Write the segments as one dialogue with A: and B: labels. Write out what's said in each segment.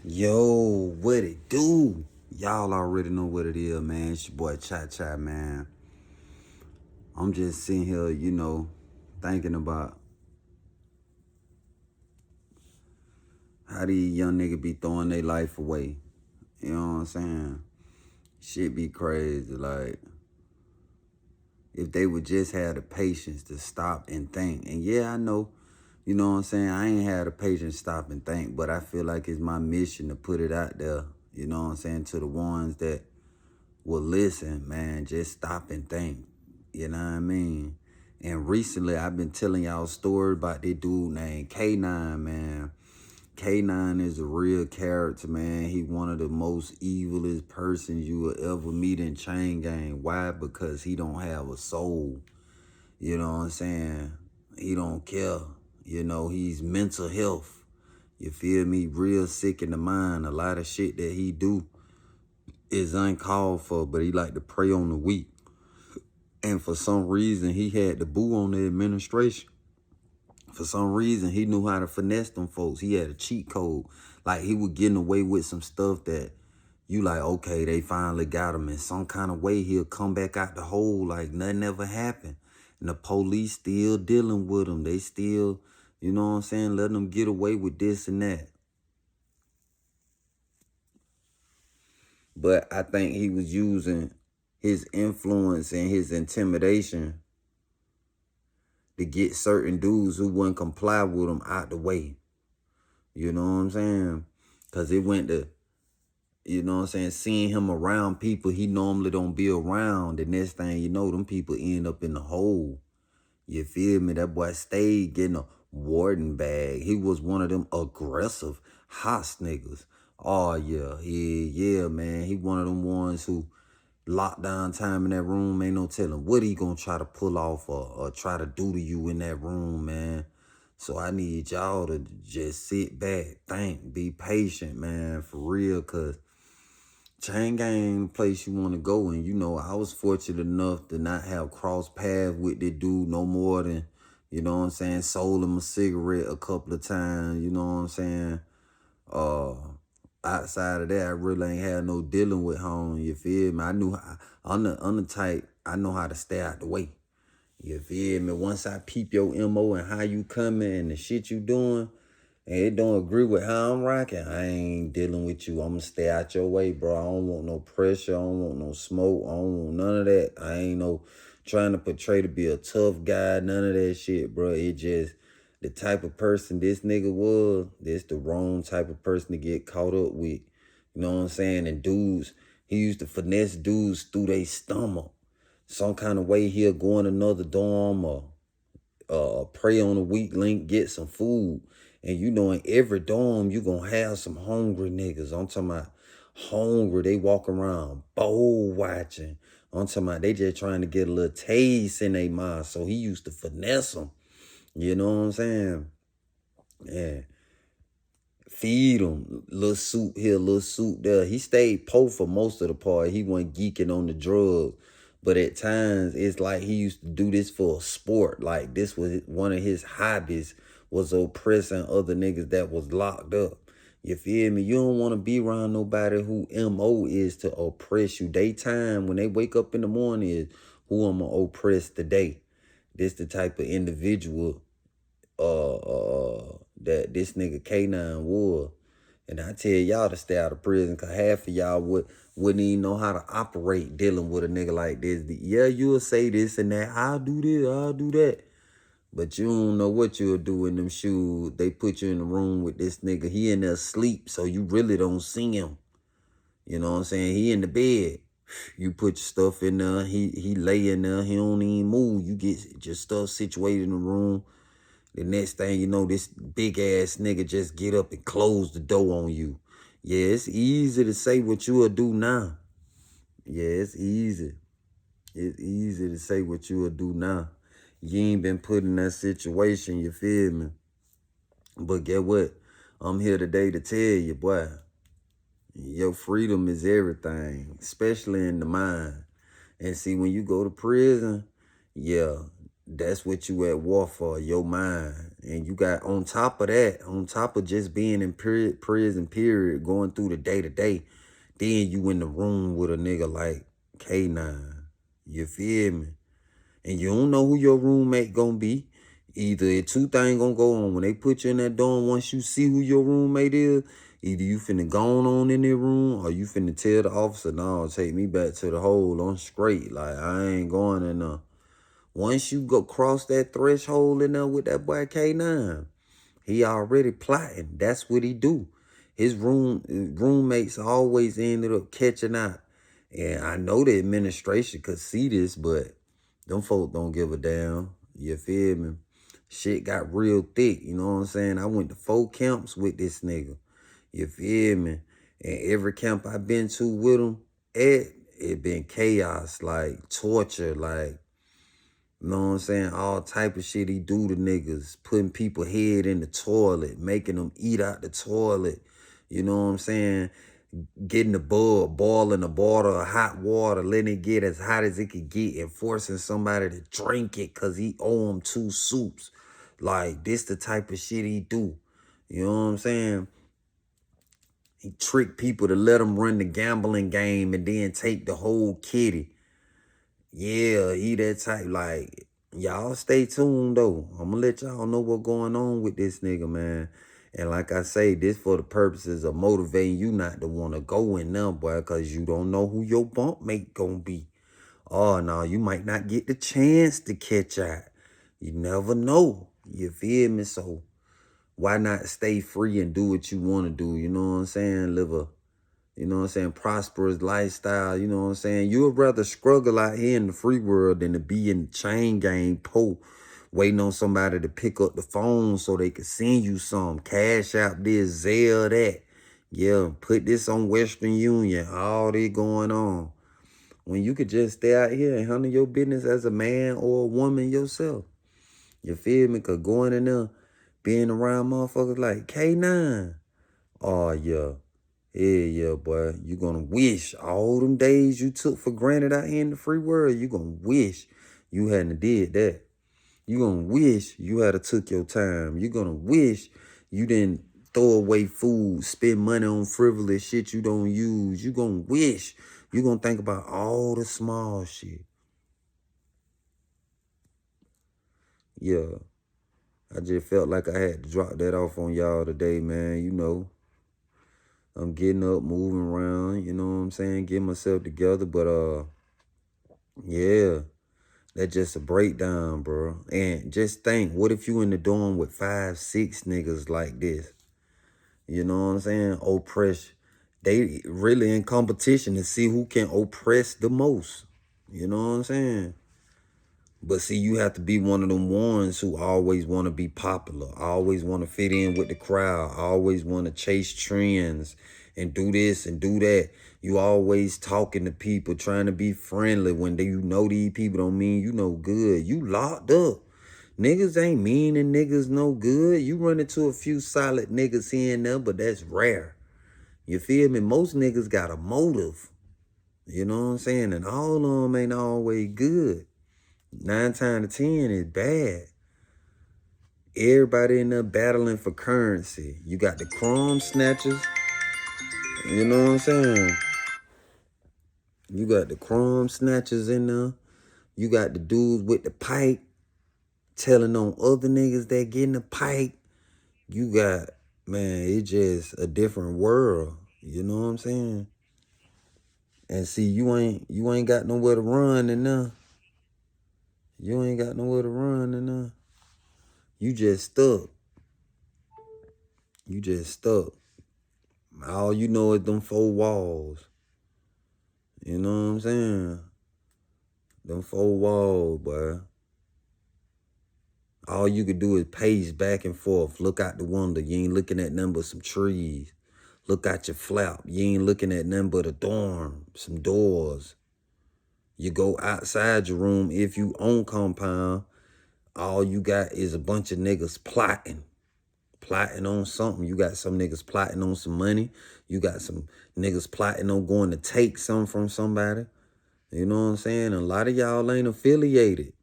A: Yo, what it do? Y'all already know what it is, man. It's your boy Cha Cha, man. I'm just sitting here, thinking about how these young niggas be throwing their life away. You know what I'm saying? Shit be crazy. Like, if they would just have the patience to stop and think. And yeah, I know, you know what I'm saying? I ain't had the patience to stop and think, but I feel like it's my mission to put it out there, you know what I'm saying, to the ones that will listen, man. Just stop and think. You know what I mean? And recently, I've been telling y'all a story about this dude named K9, man. K9 is a real character, man. He one of the most evilest persons you will ever meet in Chain Gang. Why? Because he don't have a soul. You know what I'm saying? He don't care. He's mental health. You feel me? Real sick in the mind. A lot of shit that he do is uncalled for, but he like to prey on the weak. And for some reason, he had the boo on the administration. For some reason, he knew how to finesse them folks. He had a cheat code. Like, he was getting away with some stuff that you like, okay, they finally got him. In some kind of way, he'll come back out the hole like nothing ever happened. And the police still dealing with him. They still, you know what I'm saying, letting him get away with this and that. But I think he was using his influence and his intimidation to get certain dudes who wouldn't comply with him out the way. You know what I'm saying? Because it went to, you know what I'm saying, seeing him around people he normally don't be around. The next thing you know, them people end up in the hole. You feel me? That boy stayed getting a warden bag. He was one of them aggressive, hot niggas. Oh, yeah, man. He one of them ones who lockdown time in that room, ain't no telling what he gonna try to pull off or try to do to you in that room, man. So I need y'all to just sit back, think, be patient, man, for real, cause Chain Gang ain't the place you want to go. And, I was fortunate enough to not have crossed paths with this dude no more than, you know what I'm saying, sold him a cigarette a couple of times, you know what I'm saying? Uh, Outside of that, I really ain't had no dealing with home, you feel me? I'm the type, I know how to stay out the way. You feel me? Once I peep your MO and how you coming and the shit you doing, and it don't agree with how I'm rocking, I ain't dealing with you. I'm gonna stay out your way, bro. I don't want no pressure. I don't want no smoke. I don't want none of that. I ain't no trying to portray to be a tough guy. None of that shit, bro. It just the type of person this nigga was. This the wrong type of person to get caught up with. You know what I'm saying? And dudes, he used to finesse dudes through their stomach. Some kind of way he'll go in another dorm or prey on a weak link, get some food. And in every dorm, you gonna have some hungry niggas. I'm talking about hungry. They walk around bowl watching. I'm talking about they just trying to get a little taste in their mind. So he used to finesse them. You know what I'm saying? Yeah. Feed him. Little soup here, little soup there. He stayed poor for most of the part. He wasn't geeking on the drugs. But at times, it's like he used to do this for a sport. Like, this was one of his hobbies, was oppressing other niggas that was locked up. You feel me? You don't want to be around nobody who MO is to oppress you. Daytime, when they wake up in the morning, is who I'm going to oppress today. This the type of individual that this nigga K9 was. And I tell y'all to stay out of prison, because half of y'all wouldn't even know how to operate dealing with a nigga like this. Yeah, you'll say this and that. I'll do this, I'll do that. But you don't know what you'll do in them shoes. They put you in the room with this nigga. He in there asleep, so you really don't see him. You know what I'm saying? He in the bed. You put your stuff in there. He lay in there. He don't even move. You get your stuff situated in the room. The next thing you know, this big ass nigga just get up and close the door on you. Yeah, it's easy to say what you'll do now. Yeah, it's easy. It's easy to say what you'll do now. You ain't been put in that situation, you feel me? But get what? I'm here today to tell you, boy, your freedom is everything, especially in the mind. And see, when you go to prison, yeah, That's what you at war for, your mind. And you got on top of that, on top of just being in prison, period, going through the day to day, then you in the room with a nigga like K9. You feel me? And you don't know who your roommate gonna be. Either two things gonna go on. When they put you in that dorm, once you see who your roommate is, either you finna go on in their room or you finna tell the officer, no, take me back to the hole. I'm straight. Like, I ain't going in there. Once you go cross that threshold in there with that boy K9, he already plotting. That's what he do. His roommates always ended up catching out. And I know the administration could see this, but them folk don't give a damn. You feel me? Shit got real thick, you know what I'm saying? I went to 4 camps with this nigga. You feel me? And every camp I been to with him, it been chaos, like torture, like, you know what I'm saying? All type of shit he do to niggas. Putting people head in the toilet. Making them eat out the toilet. You know what I'm saying? Getting the boiling the bottle of hot water. Letting it get as hot as it could get. And forcing somebody to drink it because he owe him 2 soups. Like, this the type of shit he do. You know what I'm saying? He trick people to let him run the gambling game and then take the whole kitty. Yeah, he that type. Like, y'all stay tuned though. I'm gonna let y'all know what's going on with this nigga, man. And like I say, this for the purposes of motivating you not to want to go in there, boy, because you don't know who your bunk mate gonna be. Oh, no, you might not get the chance to catch out. You never know. You feel me? So why not stay free and do what you want to do? You know what I'm saying? Live a, you know what I'm saying, prosperous lifestyle, you know what I'm saying? You would rather struggle out here in the free world than to be in the chain gang waiting on somebody to pick up the phone so they could send you some. Cash out this, Zelle that. Yeah, put this on Western Union, all that going on. When you could just stay out here and handle your business as a man or a woman yourself. You feel me? Because going in there, being around motherfuckers like K9. Oh, yeah. Yeah, boy. You gonna wish all them days you took for granted out here in the free world, you gonna wish you hadn't did that. You gonna wish you had took your time. You gonna wish you didn't throw away food, spend money on frivolous shit you don't use. You gonna wish. You gonna think about all the small shit. Yeah. I just felt like I had to drop that off on y'all today, man. You know, I'm getting up, moving around, you know what I'm saying? Getting myself together, but yeah, that's just a breakdown, bro. And just think, what if you in the dorm with 5, 6 niggas like this? You know what I'm saying? Oppress. They really in competition to see who can oppress the most. You know what I'm saying? But see, you have to be one of them ones who always want to be popular, always want to fit in with the crowd, always want to chase trends and do this and do that. You always talking to people, trying to be friendly when you know these people don't mean you no good. You locked up. Niggas ain't mean and niggas no good. You run into a few solid niggas here and there, but that's rare. You feel me? Most niggas got a motive. You know what I'm saying? And all of them ain't always good. 9 times to 10 is bad. Everybody in there battling for currency. You got the crumb snatchers. You know what I'm saying? You got the crumb snatchers in there. You got the dudes with the pipe telling on other niggas that getting the pipe. You got, man, it's just a different world. You know what I'm saying? And see, you ain't got nowhere to run in there. You ain't got nowhere to run in there. You just stuck. You just stuck. All you know is them 4 walls. You know what I'm saying? Them 4 walls, boy. All you could do is pace back and forth. Look out the window. You ain't looking at nothing but some trees. Look out your flap. You ain't looking at nothing but a dorm, some doors. You go outside your room if you own compound. All you got is a bunch of niggas plotting on something. You got some niggas plotting on some money. You got some niggas plotting on going to take some from somebody. You know what I'm saying? A lot of y'all ain't affiliated.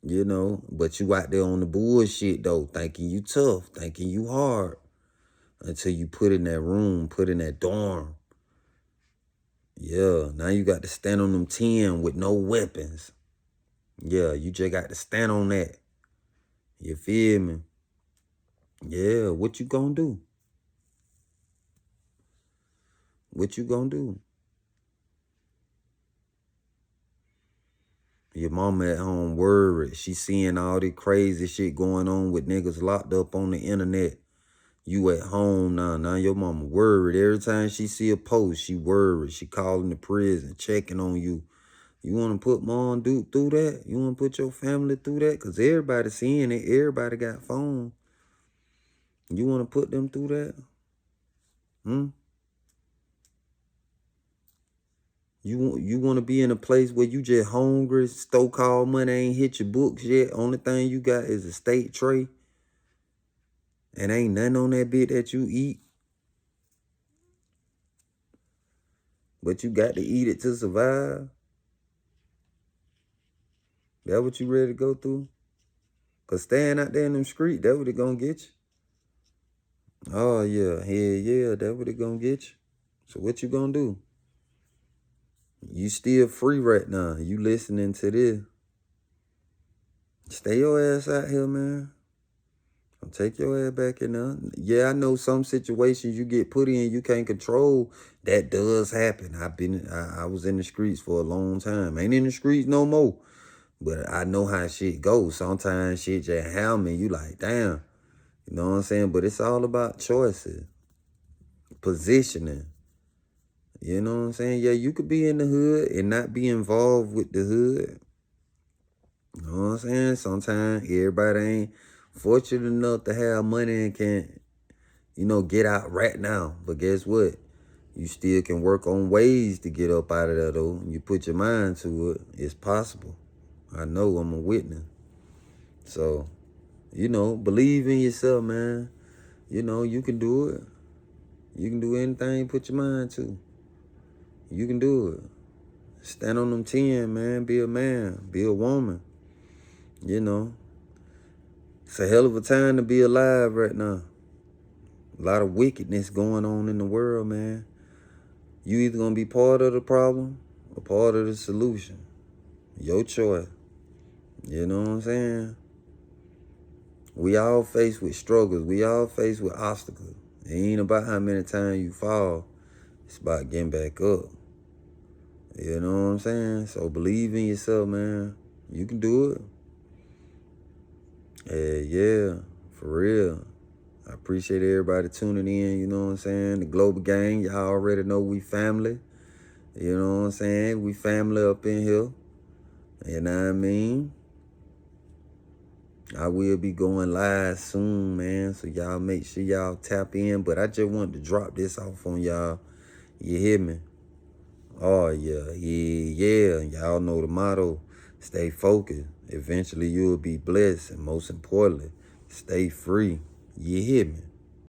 A: you know, but you out there on the bullshit though, thinking you tough, thinking you hard, until you put in that room, put in that dorm. Yeah, now you got to stand on them 10 with no weapons. Yeah, you just got to stand on that. You feel me? Yeah, what you gonna do? What you gonna do? Your mama at home worried. She seeing all this crazy shit going on with niggas locked up on the internet. You at home now. Now your mama worried. Every time she see a post, she worried. She calling the prison, checking on you. You want to put mom through that? You want to put your family through that? Because everybody seeing it. Everybody got phones. You want to put them through that? You want to be in a place where you just hungry, so-called money ain't hit your books yet. Only thing you got is a steak tray. And ain't nothing on that bit that you eat. But you got to eat it to survive. That what you ready to go through? Because staying out there in them streets, that what it gonna get you. Oh, yeah. Hell yeah, that what it gonna get you. So what you gonna do? You still free right now. You listening to this. Stay your ass out here, man. Don't take your ass back in there. Yeah, I know some situations you get put in you can't control. That does happen. I was in the streets for a long time. Ain't in the streets no more. But I know how shit goes. Sometimes shit just have me. You like, damn. You know what I'm saying? But it's all about choices. Positioning. You know what I'm saying? Yeah, you could be in the hood and not be involved with the hood. You know what I'm saying? Sometimes everybody ain't fortunate enough to have money and can, get out right now. But guess what? You still can work on ways to get up out of there, though. You put your mind to it, it's possible. I know, I'm a witness. So, believe in yourself, man. You can do it. You can do anything you put your mind to. You can do it. Stand on them 10, man. Be a man. Be a woman. It's a hell of a time to be alive right now. A lot of wickedness going on in the world, man. You either gonna be part of the problem or part of the solution. Your choice. You know what I'm saying? We all faced with struggles. We all faced with obstacles. It ain't about how many times you fall. It's about getting back up. You know what I'm saying? So believe in yourself, man. You can do it. Yeah, for real. I appreciate everybody tuning in, you know what I'm saying? The Global Gang, y'all already know we family. You know what I'm saying? We family up in here. You know what I mean? I will be going live soon, man. So y'all make sure y'all tap in. But I just wanted to drop this off on y'all. You hear me? Oh, yeah. Yeah. Y'all know the motto. Stay focused. Eventually you'll be blessed. And most importantly, stay free. You hear me?